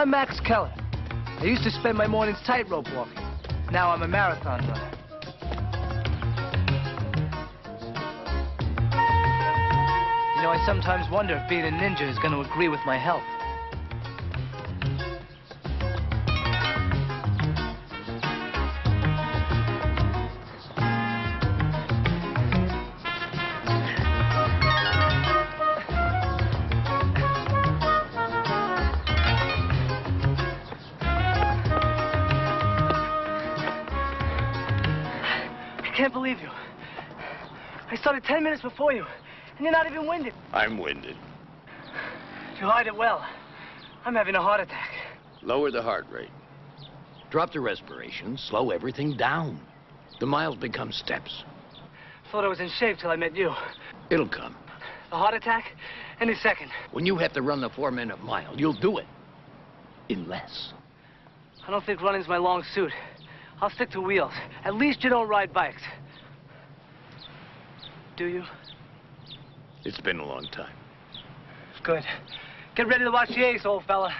I'm Max Keller. I used to spend my mornings tightrope walking. Now I'm a marathon runner. You know, I sometimes wonder if being a ninja is going to agree with my health. I can't believe you. I started 10 minutes before you, and you're not even winded. I'm winded. You hide it well. I'm having a heart attack. Lower the heart rate. Drop the respiration, slow everything down. The miles become steps. Thought I was in shape till I met you. It'll come. A heart attack? Any second. When you have to run the 4-minute mile, you'll do it. In less. I don't think running's my long suit. I'll stick to wheels. At least you don't ride bikes. Do you? It's been a long time. Good. Get ready to watch the ace, old fella.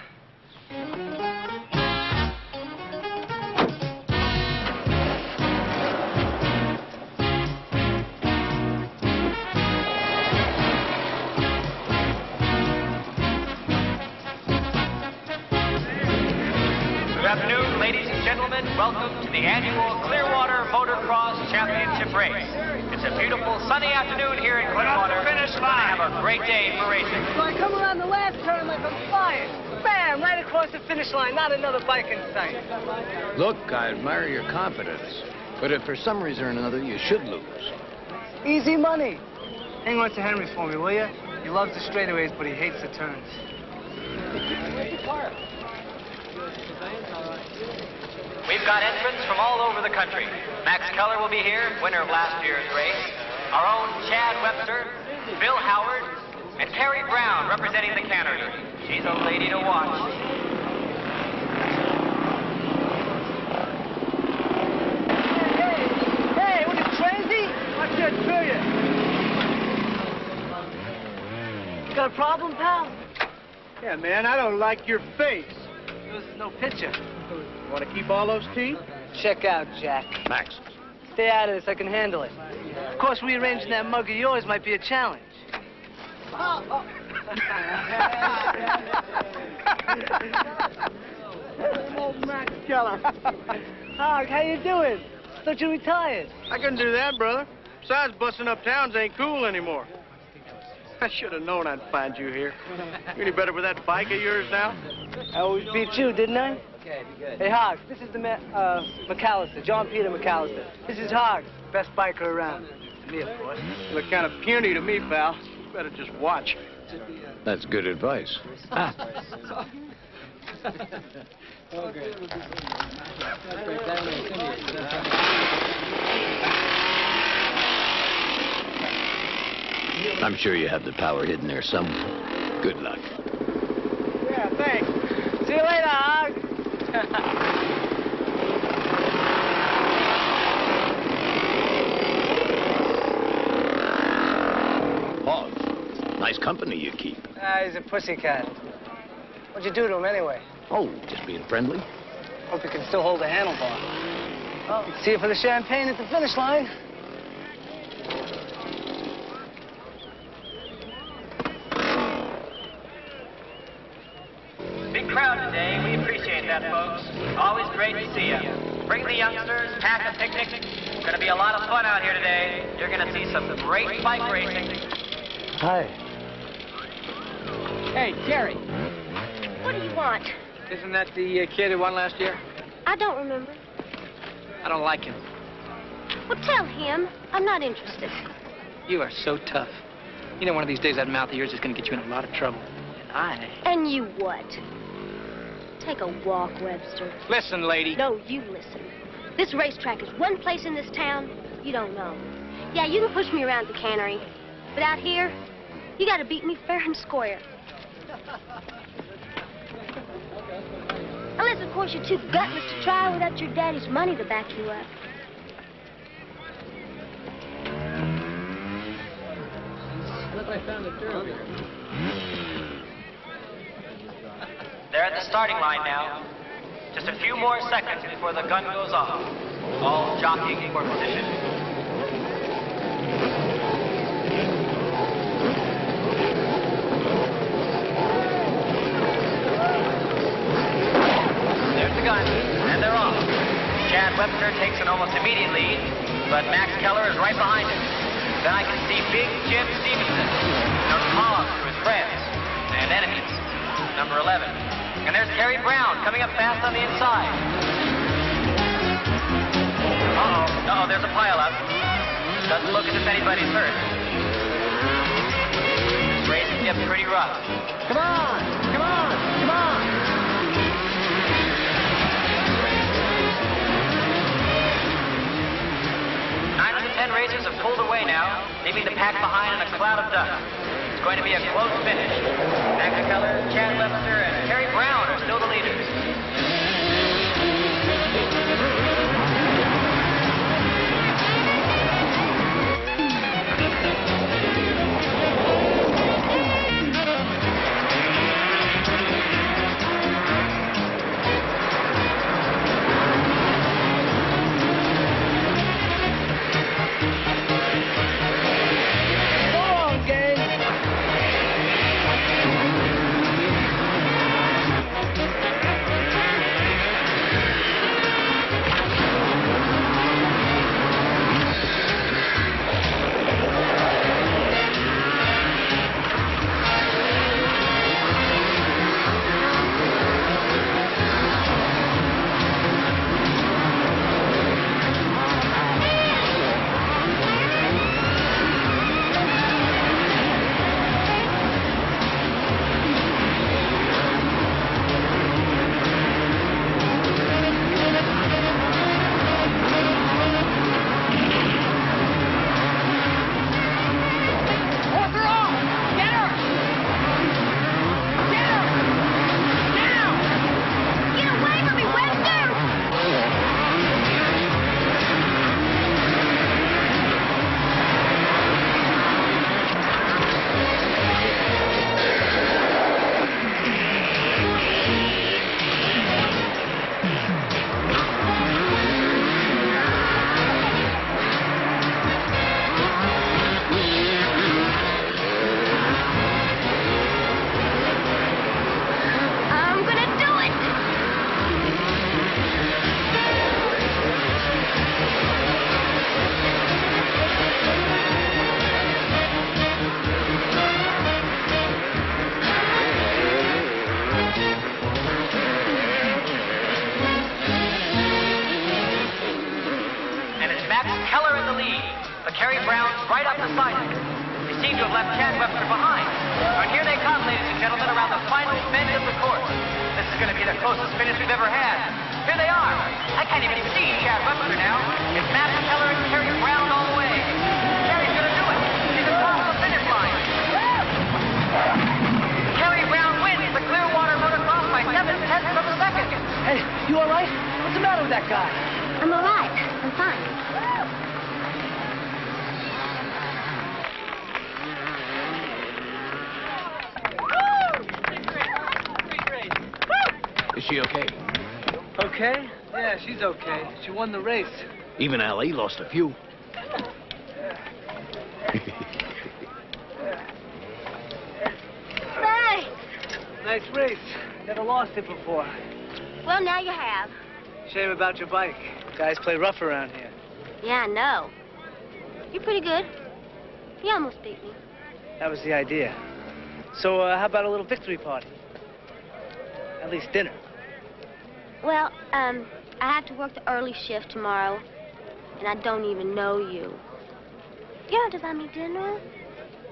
Good afternoon, ladies and gentlemen. Welcome to the annual Clearwater Motocross Championship race. It's a beautiful sunny afternoon here in Clearwater. Finish line. Have a great day for racing. So I come around the last turn like I'm flying. Bam! Right across the finish line. Not another bike in sight. Look, I admire your confidence. But if for some reason or another you should lose. Easy money. Hang on to Henry for me, will you? He loves the straightaways, but he hates the turns. We've got entrants from all over the country. Max Keller will be here, winner of last year's race. Our own Chad Webster, Bill Howard, and Carrie Brown representing the cannery. She's a lady to watch. Hey, what, you crazy? Watch that through you. Got a problem, pal? Yeah, man, I don't like your face. There's no picture. Want to keep all those teeth? Check out, Jack. Max. Stay out of this. I can handle it. Of course, rearranging that mug of yours might be a challenge. Old Max Keller. Hog, how you doing? Thought you retired. I couldn't do that, brother. Besides, busting up towns ain't cool anymore. I should have known I'd find you here. You any better with that bike of yours now? I always beat you, didn't I? Okay, good. Hey, Hogs, this is the McAllister, John Peter McAllister. This is Hogs, best biker around. Me, of course. You look kind of puny to me, pal. You better just watch. That's good advice. I'm sure you have the power hidden there somewhere. Good luck. Yeah, thanks. See you later, Hog. Hog, nice company you keep. He's a pussycat. What'd you do to him anyway? Oh, just being friendly. Hope you can still hold a handlebar. Oh, see you for the champagne at the finish line. Big crowd today. We appreciate that, folks. Always great to see you. Bring the youngsters, pack a picnic. It's going to be a lot of fun out here today. You're going to see some great bike racing. Hi. Hey, Jerry. What do you want? Isn't that the kid who won last year? I don't remember. I don't like him. Well, tell him I'm not interested. You are so tough. You know, one of these days that mouth of yours is going to get you in a lot of trouble. And you what? Take a walk, Webster. Listen, lady. No, you listen. This racetrack is one place in this town you don't know. Yeah, you can push me around the cannery, but out here, you got to beat me fair and square. Unless, of course, you're too gutless to try without your daddy's money to back you up. Look, I found a turtle. They're at the starting line now. Just a few more seconds before the gun goes off. All jockeying for position. There's the gun, and they're off. Chad Webster takes an almost immediate lead, but Max Keller is right behind him. Then I can see Big Jim Stevenson, known Tom to his friends and enemies, number 11. And there's Terry Brown coming up fast on the inside. Uh-oh, there's a pileup. Doesn't look as if anybody's hurt. This race can get pretty rough. Come on! Come on! Come on! 9 of the 10 racers have pulled away now, leaving the pack behind in a cloud of dust. It's going to be a close finish. Max Keller, Chad Webster, and Terry Brown are still the leaders. Terry Brown's right up beside him. They seem to have left Chad Webster behind. And here they come, ladies and gentlemen, around the final bend of the course. This is going to be the closest finish we've ever had. Here they are. I can't even see Chad Webster now. It's Max Keller and Terry Brown all the way. Terry's going to do it. He's across the finish line. Terry Brown wins the Clearwater Motocross by 7/10 of a second. Hey, you all right? What's the matter with that guy? I'm all right. I'm fine. Is she okay? Okay? Yeah, she's okay. She won the race. Even Ali lost a few. Thanks. Nice race. Never lost it before. Well, now you have. Shame about your bike. Guys play rough around here. Yeah, I know. You're pretty good. You almost beat me. That was the idea. So, how about a little victory party? At least dinner. Well, I have to work the early shift tomorrow, and I don't even know you. You have to buy me dinner?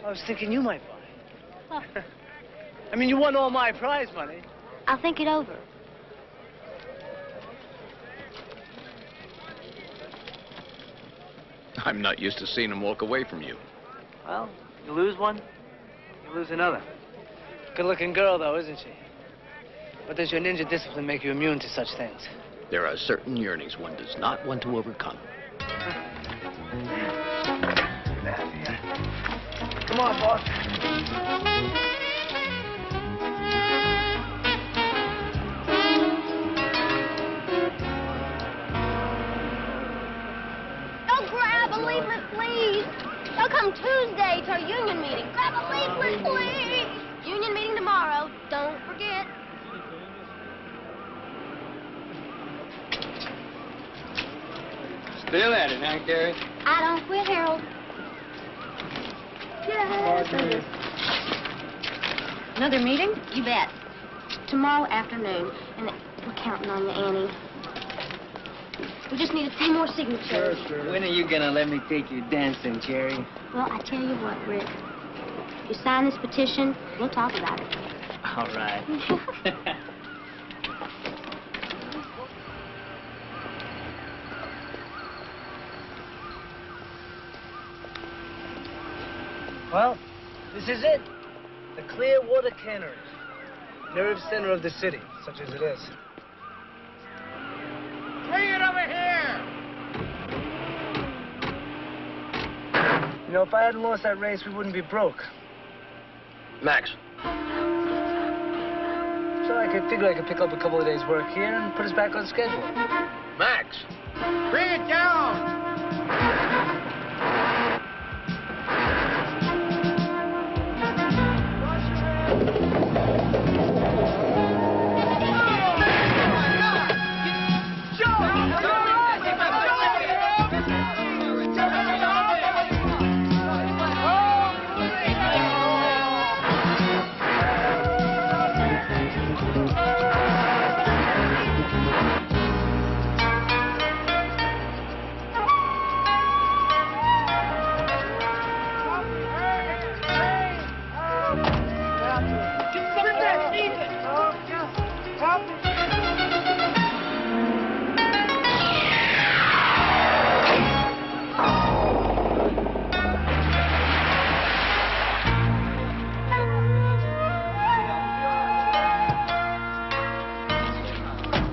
I was thinking you might buy. Well, I mean, you won all my prize money. I'll think it over. I'm not used to seeing him walk away from you. Well, you lose one, you lose another. Good-looking girl, though, isn't she? But does your ninja discipline make you immune to such things? There are certain yearnings one does not want to overcome. Come on, boss. a leaflet, please. They'll come Tuesday to our union meeting. Grab a leaflet, please. Union meeting tomorrow. Don't forget. Still at it, huh, Carrie? I don't quit, Harold. Yes. Another meeting? You bet. Tomorrow afternoon. And we're counting on you, Annie. We just need a few more signatures. Sure. When are you gonna let me take you dancing, Jerry? Well, I tell you what, Rick. You sign this petition, we'll talk about it. All right. Well, this is it. The Clearwater Cannery. Nerve center of the city, such as it is. Bring it over here! You know, if I hadn't lost that race, we wouldn't be broke. Max, So I figured I could pick up a couple of days' work here and put us back on schedule. Max! Bring it down!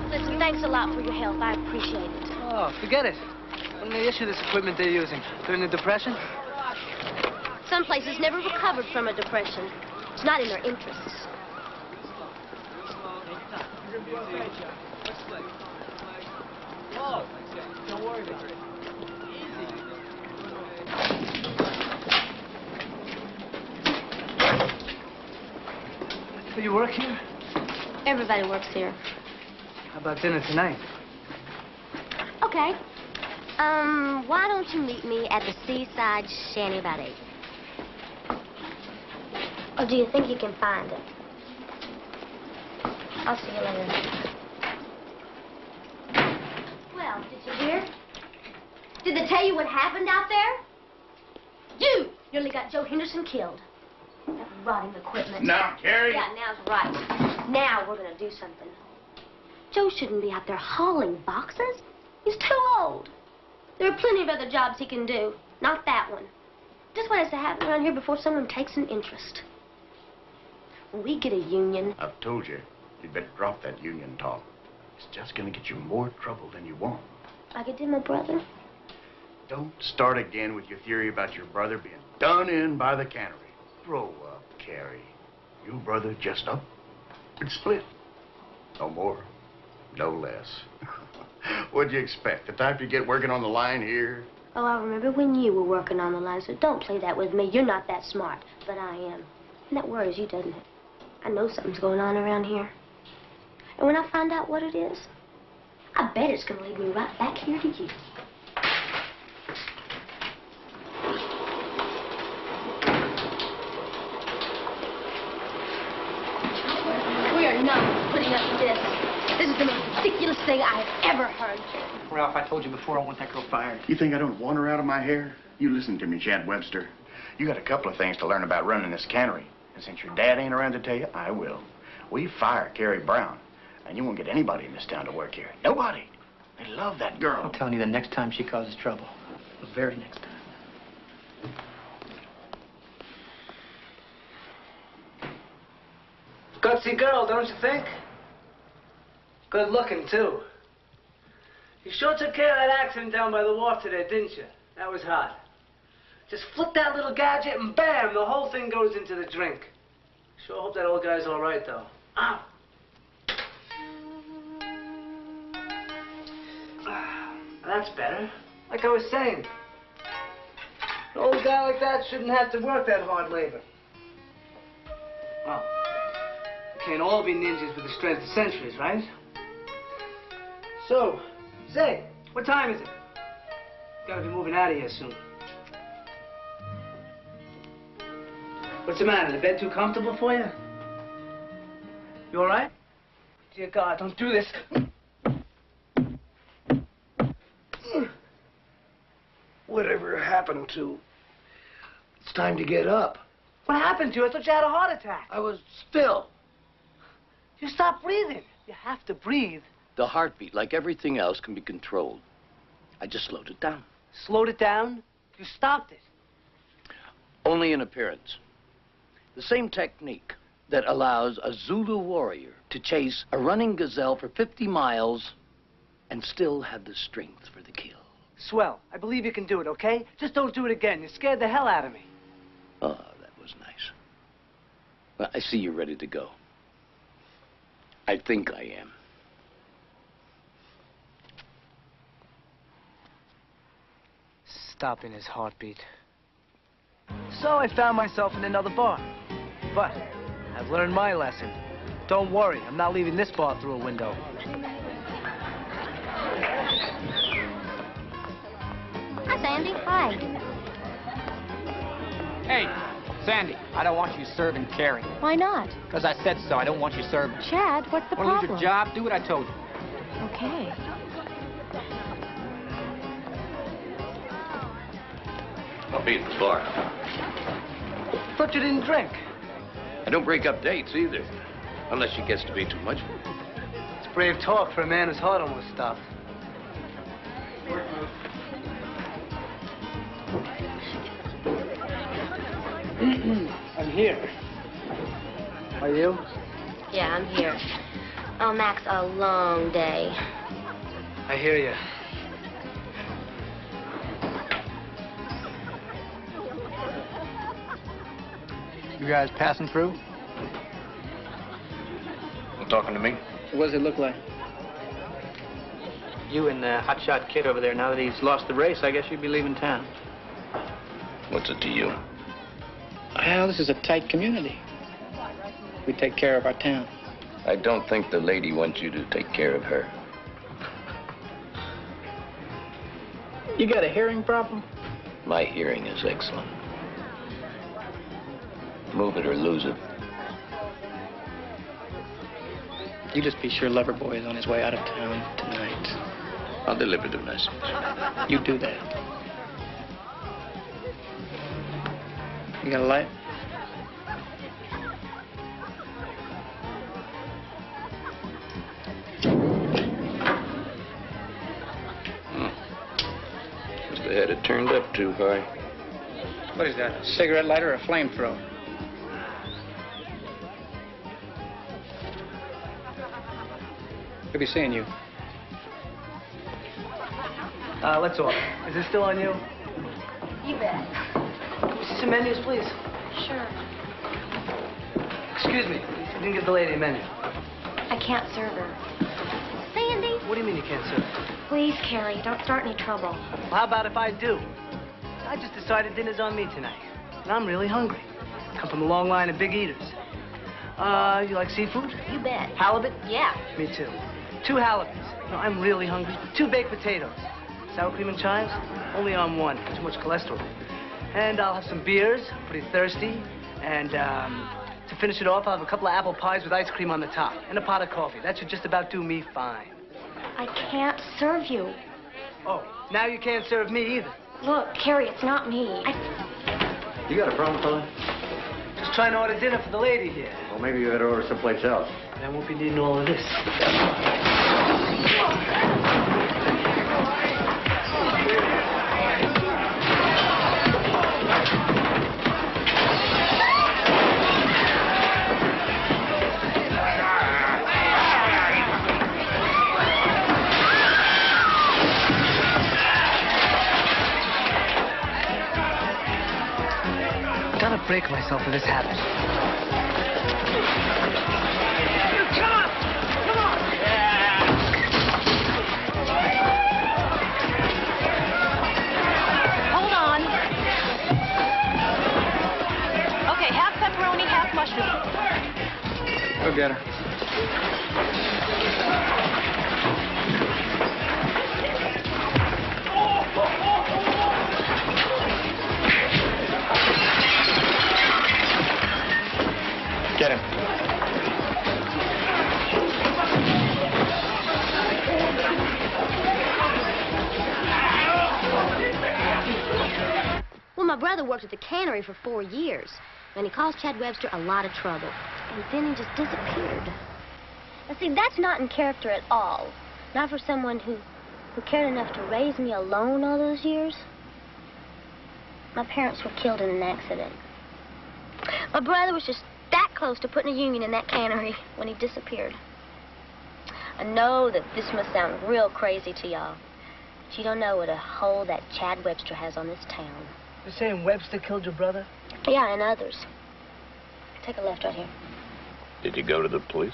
Listen, thanks a lot for your help. I appreciate it. Oh, forget it. When they issue this equipment they're using? During the Depression? Some places never recovered from a depression. It's not in their interests. So you work here? Everybody works here. How about dinner tonight? Okay. Why don't you meet me at the Seaside Shanty about 8? Or do you think you can find it? I'll see you later. Well, did you hear? Did they tell you what happened out there? You nearly got Joe Henderson killed. That rotting equipment. Now, Carrie. Yeah, now's right. Now we're gonna do something. Joe shouldn't be out there hauling boxes. He's too old. There are plenty of other jobs he can do. Not that one. Just what has to happen around here before someone takes an interest. When we get a union... I've told you, you'd better drop that union talk. It's just gonna get you more trouble than you want. Like it did my brother. Don't start again with your theory about your brother being done in by the cannery. Grow up, Carrie. Your brother just up and split. No more, no less. What'd you expect? The type you get working on the line here? Oh, I remember when you were working on the line, so don't play that with me. You're not that smart, but I am. And that worries you, doesn't it? I know something's going on around here. And when I find out what it is, I bet it's going to lead me right back here to you. We are not putting up with this. This is the most ridiculous thing I have ever heard. Ralph, I told you before I want that girl fired. You think I don't want her out of my hair? You listen to me, Chad Webster. You got a couple of things to learn about running this cannery. And since your dad ain't around to tell you, I will. We fire Carrie Brown, and you won't get anybody in this town to work here. Nobody. They love that girl. I'm telling you, the next time she causes trouble. The very next time. Gutsy girl, don't you think? Good looking, too. You sure took care of that accident down by the wharf today, didn't you? That was hot. Just flick that little gadget and bam, the whole thing goes into the drink. Sure hope that old guy's all right, though. Ow. That's better. Like I was saying, An old guy like that shouldn't have to work that hard labor. Well, we can't all be ninjas with the strength of centuries, right? So, say, what time is it? Gotta be moving out of here soon. What's the matter? The bed too comfortable for you? You all right? Dear God, don't do this. Whatever happened to... It's time to get up. What happened to you? I thought you had a heart attack. I was still. You stopped breathing. You have to breathe. The heartbeat, like everything else, can be controlled. I just slowed it down. Slowed it down? You stopped it. Only in appearance. The same technique that allows a Zulu warrior to chase a running gazelle for 50 miles and still have the strength for the kill. Swell. I believe you can do it, okay? Just don't do it again. You scared the hell out of me. Oh, that was nice. Well, I see you're ready to go. I think I am. Stopping his heartbeat. So I found myself in another bar. But I've learned my lesson. Don't worry, I'm not leaving this bar through a window. Hi, Sandy. Hi. Hey, Sandy, I don't want you serving Carrie. Why not? Because I said so. I don't want you serving. Chad, what's the Want to lose problem? your job? Do what I told you. Okay. I'll be at the bar. Thought you didn't drink. I don't break up dates either, unless she gets to be too much. It's brave talk for a man whose heart almost stopped. I'm here. Are you? Yeah, I'm here. Oh, Max, a long day. I hear you. You guys passing through? You talking to me? What does it look like? You and the hotshot kid over there, now that he's lost the race, I guess you'd be leaving town. What's it to you? Well, this is a tight community. We take care of our town. I don't think the lady wants you to take care of her. You got a hearing problem? My hearing is excellent. Move it or lose it. You just be sure Loverboy is on his way out of town tonight. I'll deliver the message. You do that. You got a light? Must have had it turned up too high. What is that, a cigarette lighter or a flamethrower? Good be seeing you. Let's order. Is this still on you? You bet. Some menus, please. Sure. Excuse me. You didn't give the lady a menu. I can't serve her. Sandy? What do you mean you can't serve? Please, Carrie, don't start any trouble. Well, how about if I do? I just decided dinner's on me tonight. And I'm really hungry. Come from a long line of big eaters. You like seafood? You bet. Halibut? Yeah. Me too. 2 halibuts. No, I'm really hungry. 2 baked potatoes. Sour cream and chives? Only on 1. Too much cholesterol. And I'll have some beers. Pretty thirsty. And, to finish it off, I'll have a couple of apple pies with ice cream on the top. And a pot of coffee. That should just about do me fine. I can't serve you. Oh, now you can't serve me either. Look, Carrie, it's not me. You got a problem, fella? Just trying to order dinner for the lady here. Well, maybe you better order someplace else. I won't be needing all of this. I gotta break myself of this habit. Come on! Come on! Hold on. get her. Get him. Well, my brother worked at the cannery for 4 years, and he caused Chad Webster a lot of trouble. And then he just disappeared. Now, see, that's not in character at all. Not for someone who cared enough to raise me alone all those years. My parents were killed in an accident. My brother was just that close to putting a union in that cannery when he disappeared. I know that this must sound real crazy to y'all, but you don't know what a hold that Chad Webster has on this town. You're saying Webster killed your brother? Yeah, and others. Take a left right here. Did you go to the police?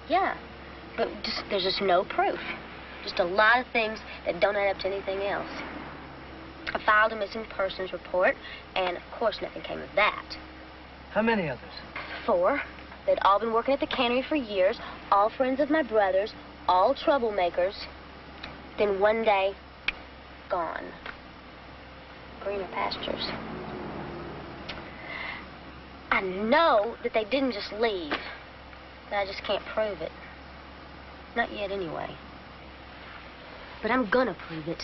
Yeah, but there's just no proof. Just a lot of things that don't add up to anything else. I filed a missing persons report, and of course nothing came of that. How many others? 4. They'd all been working at the cannery for years, all friends of my brother's, all troublemakers. Then one day, gone. Greener pastures. I know that they didn't just leave, but I just can't prove it. Not yet, anyway. But I'm gonna prove it.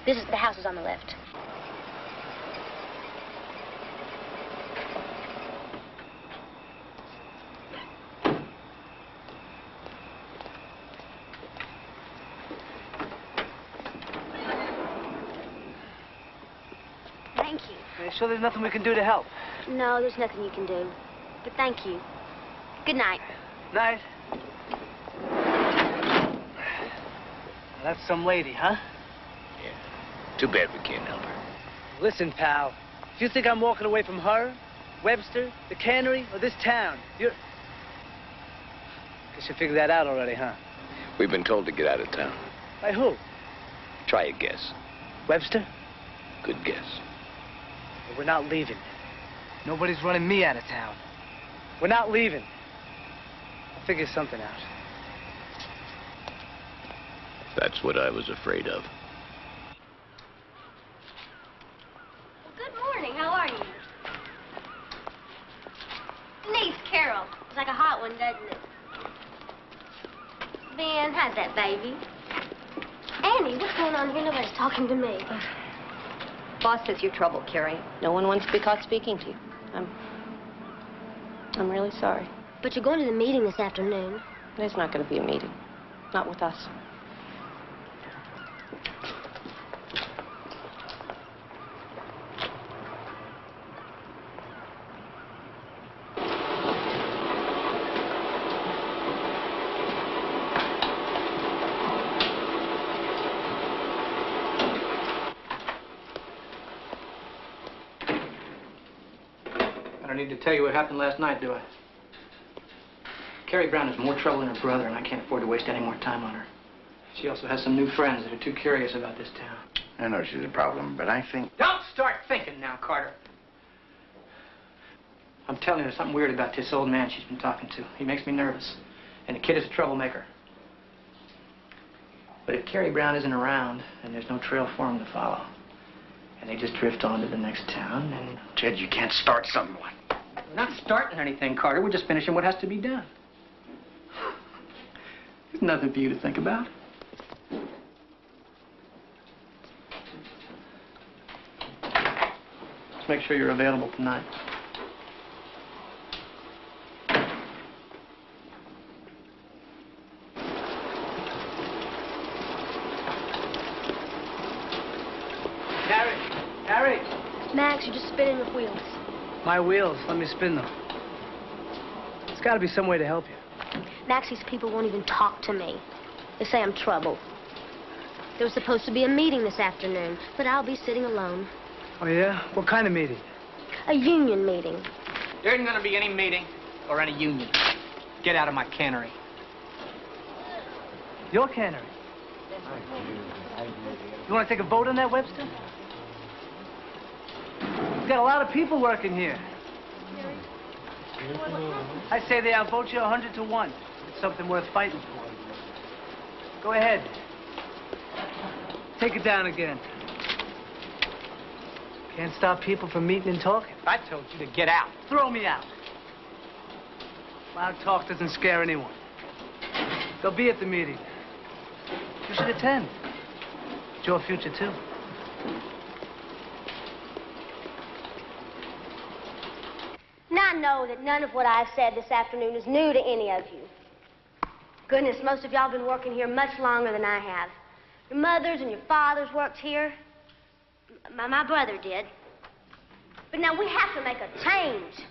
The house is on the left. Thank you. Are you sure there's nothing we can do to help? No, there's nothing you can do. But thank you. Good night. Night. That's some lady, huh? Too bad we can't help her. Listen, pal. If you think I'm walking away from her, Webster, the cannery, or this town, you're... Guess you figured that out already, huh? We've been told to get out of town. By who? Try a guess. Webster? Good guess. Well, we're not leaving. Nobody's running me out of town. We're not leaving. I'll figure something out. That's what I was afraid of. Good morning. How are you? Denise, Carol. It's like a hot one, doesn't it? Ben, how's that baby? Annie, what's going on here? Nobody's talking to me. Boss says you're trouble, Carrie. No one wants to be caught speaking to you. I'm really sorry. But you're going to the meeting this afternoon. There's not going to be a meeting. Not with us. I don't need to tell you what happened last night, do I? Carrie Brown has more trouble than her brother, and I can't afford to waste any more time on her. She also has some new friends that are too curious about this town. I know she's a problem, but I think... Don't start thinking now, Carter. I'm telling you, there's something weird about this old man she's been talking to. He makes me nervous. And the kid is a troublemaker. But if Carrie Brown isn't around, then there's no trail for him to follow. And they just drift on to the next town, and... Ted, you can't start something like... We're not starting anything, Carter. We're just finishing what has to be done. There's nothing for you to think about. Just make sure you're available tonight. Harry! Max, you're just spinning the wheels. My wheels. Let me spin them. There's got to be some way to help you. Max, these people won't even talk to me. They say I'm trouble. There was supposed to be a meeting this afternoon, but I'll be sitting alone. Oh, yeah? What kind of meeting? A union meeting. There isn't going to be any meeting or any union. Get out of my cannery. Your cannery? You want to take a vote on that, Webster? We've got a lot of people working here. I say they outvote you 100 to 1. It's something worth fighting for. Go ahead. Take it down again. Can't stop people from meeting and talking. I told you to get out. Throw me out. Loud talk doesn't scare anyone. They'll be at the meeting. You should attend. It's your future, too. Now I know that none of what I've said this afternoon is new to any of you. Goodness, most of y'all have been working here much longer than I have. Your mothers and your fathers worked here. My brother did. But now we have to make a change.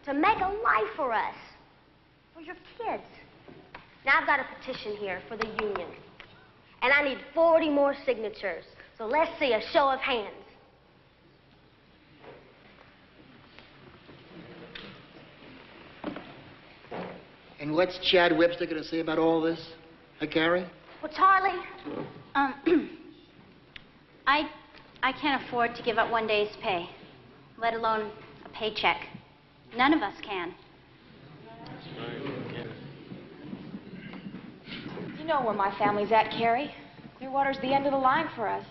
To make a life for us. For your kids. Now I've got a petition here for the union. And I need 40 more signatures. So let's see a show of hands. And what's Chad Webster going to say about all this, huh, Carrie? Well, Charlie, I can't afford to give up one day's pay, let alone a paycheck. None of us can. You know where my family's at, Carrie. Clearwater's the end of the line for us.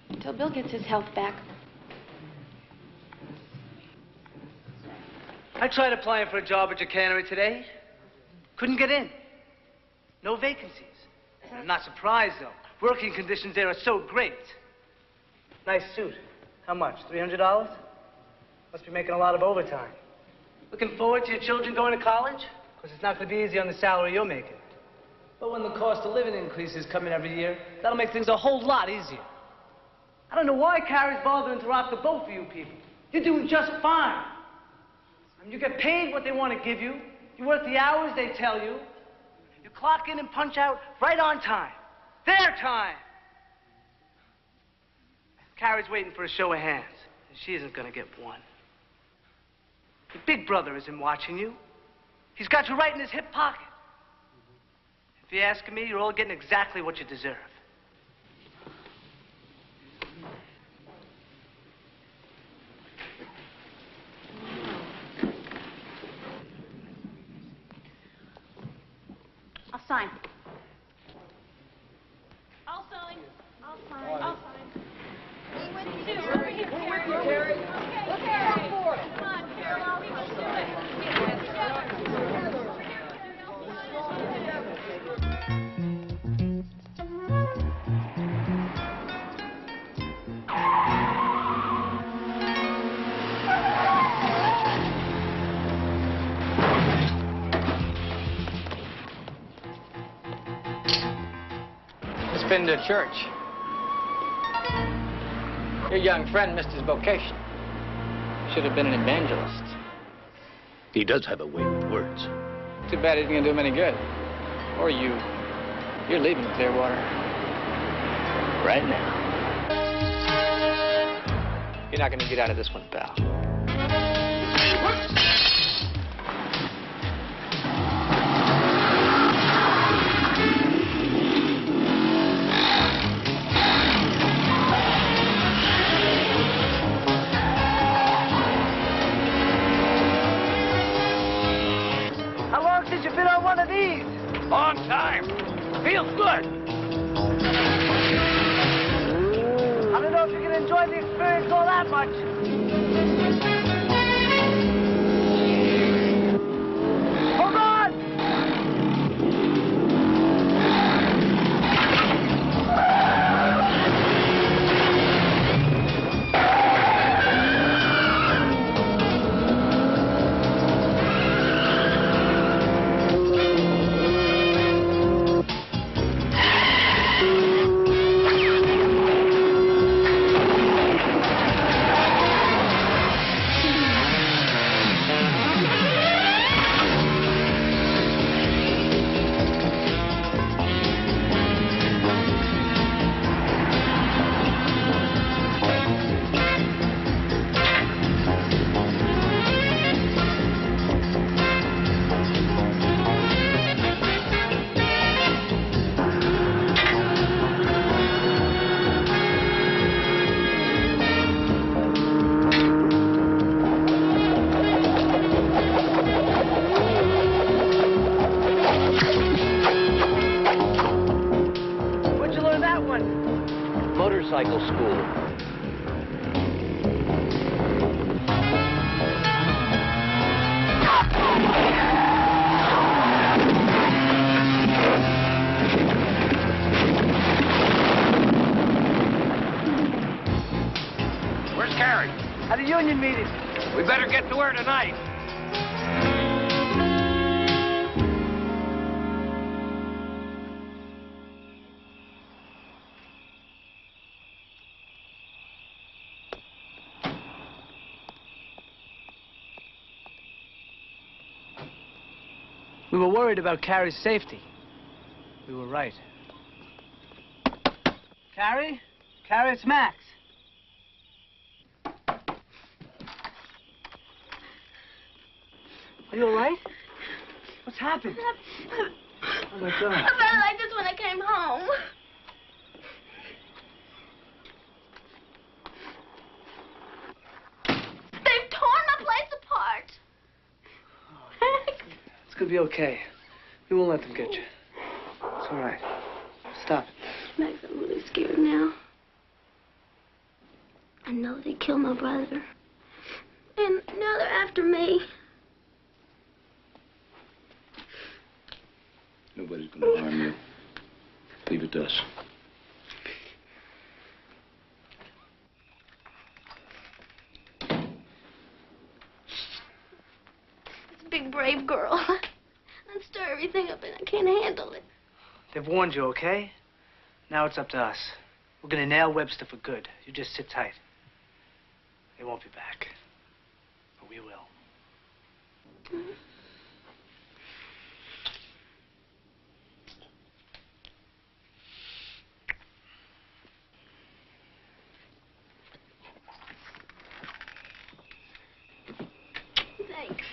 Until Bill gets his health back. I tried applying for a job at your cannery today. Couldn't get in. No vacancies. I'm not surprised, though. Working conditions there are so great. Nice suit. How much? $300? Must be making a lot of overtime. Looking forward to your children going to college? Because it's not going to be easy on the salary you're making. But when the cost of living increases come in every year, that'll make things a whole lot easier. I don't know why Carrie's bothering to rock the boat for you people. You're doing just fine. I mean, you get paid what they want to give you. You work the hours they tell you. You clock in and punch out right on time. Their time. Carrie's waiting for a show of hands. And she isn't going to get one. Your big brother isn't watching you. He's got you right in his hip pocket. If you're asking me, you're all getting exactly what you deserve. I'll sign. I'll sign. I'll sign. I'll sign. We went to Carrie. Look at her. Come on, Carrie. Let's do it. Just been to church. Your young friend missed his vocation. Should have been an evangelist. He does have a way with words. Too bad it isn't going to do him any good. Or you. You're leaving Clearwater. Right now. You're not going to get out of this one, pal. How long since you've been on one of these? Long time. Feels good. I don't know if you can enjoy the experience all that much. Hold on! motorcycle school. Where's Carrie? At the union meeting. We better get to her tonight. We were worried about Carrie's safety. We were right. Carrie? Carrie, it's Max. Are you all right? What's happened? Oh, my God. I felt like this when I came home. They've torn my place apart. It's gonna be okay. We won't let them get you. It's all right. Stop it. Max, I'm really scared now. I know they killed my brother. And now they're after me. Nobody's gonna harm you. Leave it to us. This big, brave girl. I'd stir everything up and I can't handle it. They've warned you, okay? Now it's up to us. We're gonna nail Webster for good. You just sit tight. They won't be back. But we will. Thanks.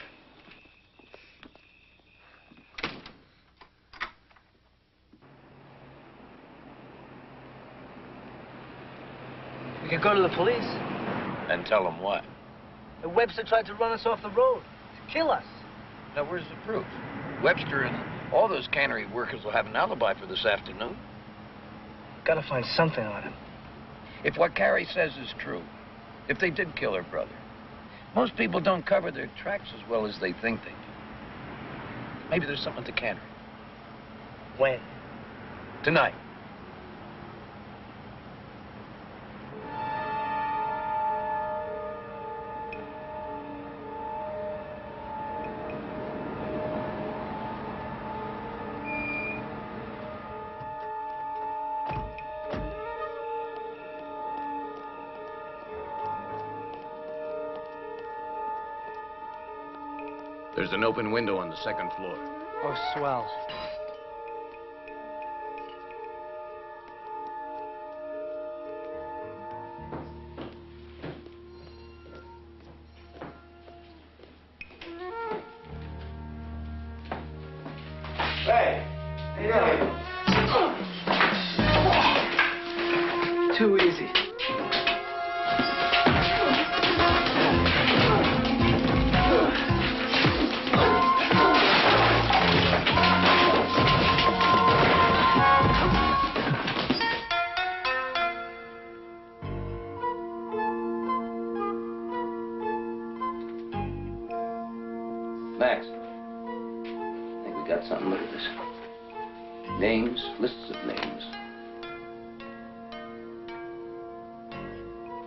We could go to the police. And tell them what? And Webster tried to run us off the road. To kill us. Now, where's the proof? Webster and all those cannery workers will have an alibi for this afternoon. Gotta find something on him. If what Carrie says is true, if they did kill her brother, most people don't cover their tracks as well as they think they do. Maybe there's something to cannery. When? Tonight. There's an open window on the second floor. Oh, swell. Hey, hey, hey. Too easy. Max, I think we got something. Look at this. Names, lists of names.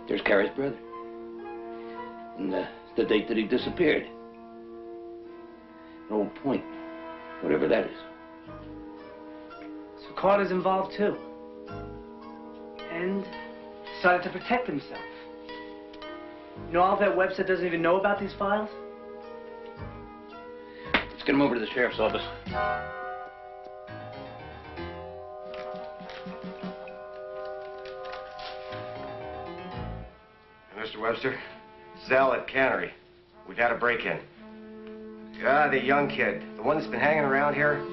There's Carrie's brother. And the date that he disappeared. An old point, whatever that is. So Carter's involved too. And decided to protect himself. You know all that Webster doesn't even know about these files? Let's get him over to the sheriff's office. Mr. Webster, Zell at Cannery. We've had a break-in. The young kid, the one that's been hanging around here.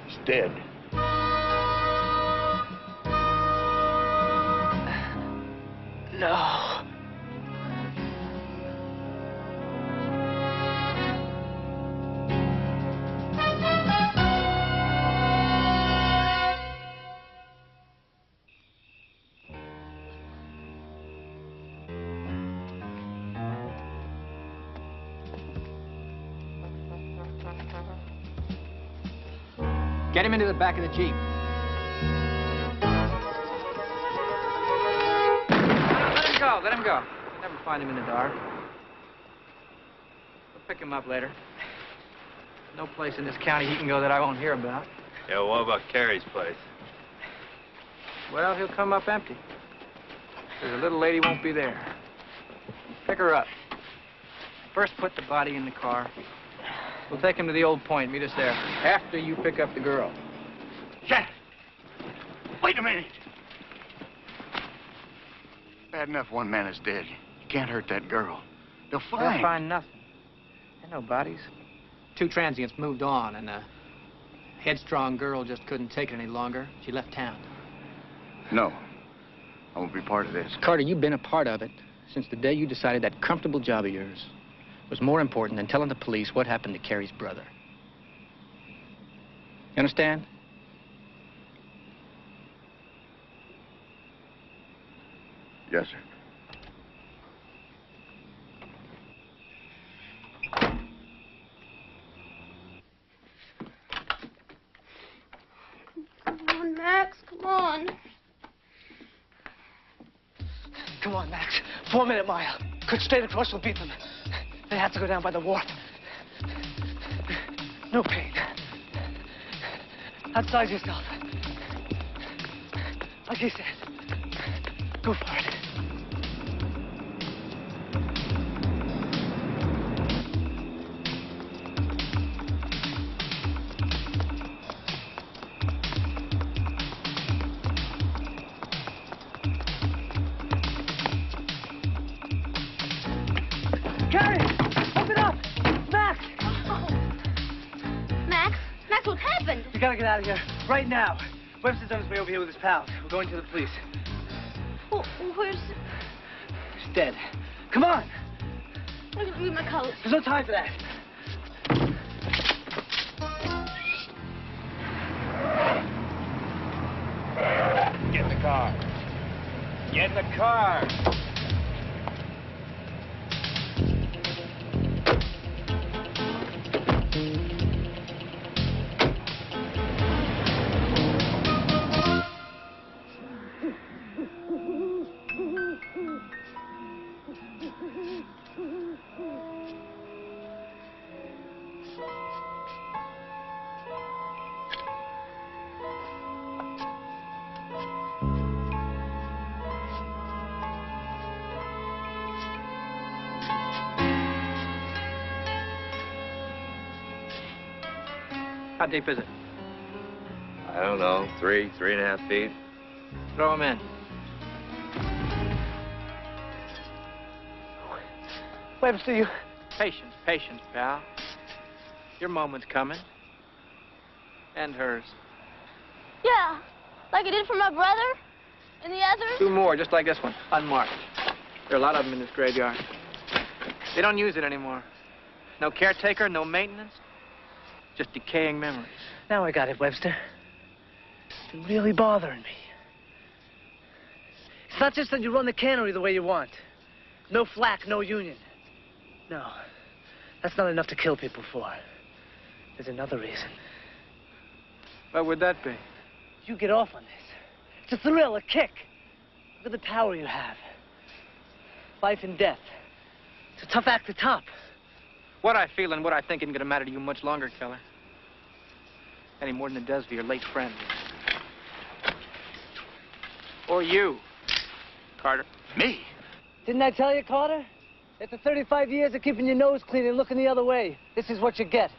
He's dead. No. Get him into the back of the Jeep. Let him go, let him go. You'll never find him in the dark. We'll pick him up later. No place in this county he can go that I won't hear about. Yeah, what about Carrie's place? Well, he'll come up empty. There's a little lady won't be there. Pick her up. First, put the body in the car. We'll take him to the old point. Meet us there. After you pick up the girl. Jack! Wait a minute! Bad enough one man is dead. You can't hurt that girl. They'll find... They'll find nothing. There are no bodies. 2 transients moved on, and a headstrong girl just couldn't take it any longer. She left town. No. I won't be part of this. Carter, you've been a part of it since the day you decided that comfortable job of yours was more important than telling the police what happened to Carrie's brother. You understand? Yes, sir. Come on, Max, come on. Come on, Max. 4-minute mile. Cut straight across will beat them. They have to go down by the wharf. No pain. Outside yourself. Like he said. Go for it. Carrie! Open up! Max! Max? Max, what happened? We gotta get out of here. Right now. Webster's on his way over here with his pals. We're going to the police. Well, where's... He's dead. Come on! I'm gonna read my coat. There's no time for that. Get in the car. Get in the car. How deep is it? I don't know, 3.5 feet. Throw him in. Webster, you... Patience, patience, pal. Your moment's coming. And hers. Yeah, like I did for my brother and the others. 2 more, just like this one, unmarked. There are a lot of them in this graveyard. They don't use it anymore. No caretaker, no maintenance. Just decaying memories. Now I got it, Webster. It's really bothering me. It's not just that you run the cannery the way you want. No flack, no union. No, that's not enough to kill people for. There's another reason. What would that be? You get off on this. It's a thrill, a kick. Look at the power you have. Life and death. It's a tough act to top. What I feel and what I think isn't going to matter to you much longer, Keller. Any more than it does for your late friend. Or you, Carter. Me? Didn't I tell you, Carter? After 35 years of keeping your nose clean and looking the other way, this is what you get.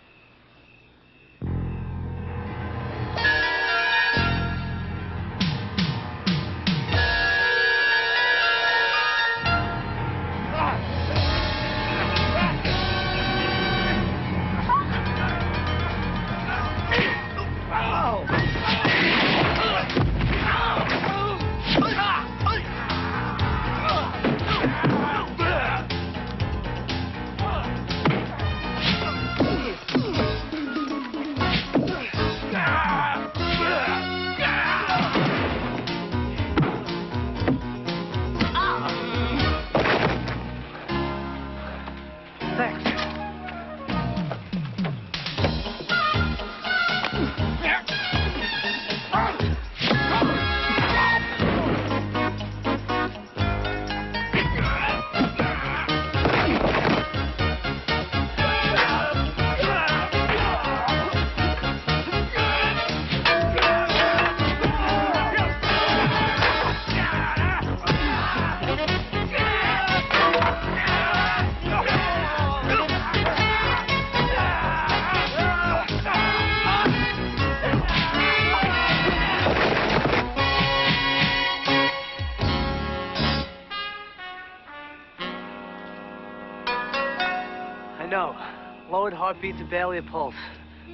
heartbeat to barely a pulse.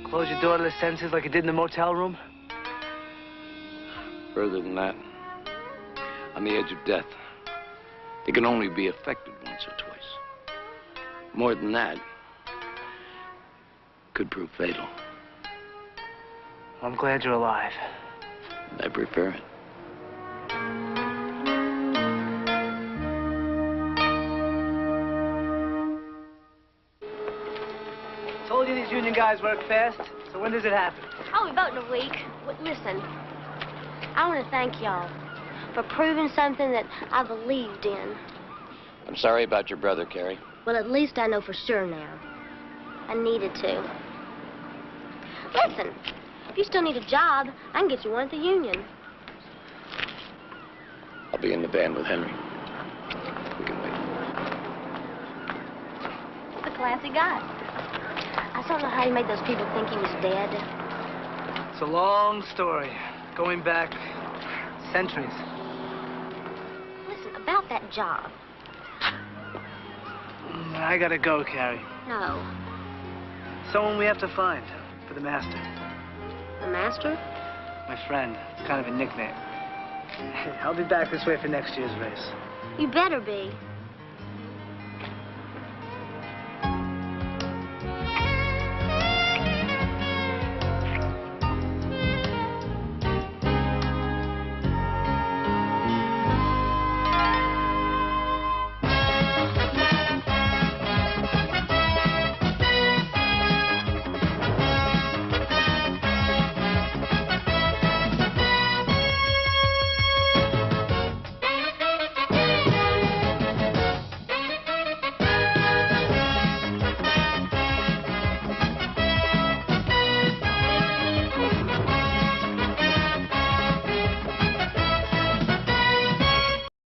Close your door to the senses like you did in the motel room? Further than that, on the edge of death, it can only be affected once or twice. More than that, could prove fatal. I'm glad you're alive. I prefer it. Told you these union guys work fast, so when does it happen? Oh, we vote in a week. Listen, I want to thank y'all for proving something that I believed in. I'm sorry about your brother, Carrie. Well, at least I know for sure now. I needed to. Listen, if you still need a job, I can get you one at the union. I'll be in the van with Henry. We can wait. The Clancy guy. I don't know how he made those people think he was dead. It's a long story, going back centuries. Listen, about that job. I gotta go, Carrie. No. Someone we have to find for the master. The master? My friend. It's kind of a nickname. I'll be back this way for next year's race. You better be.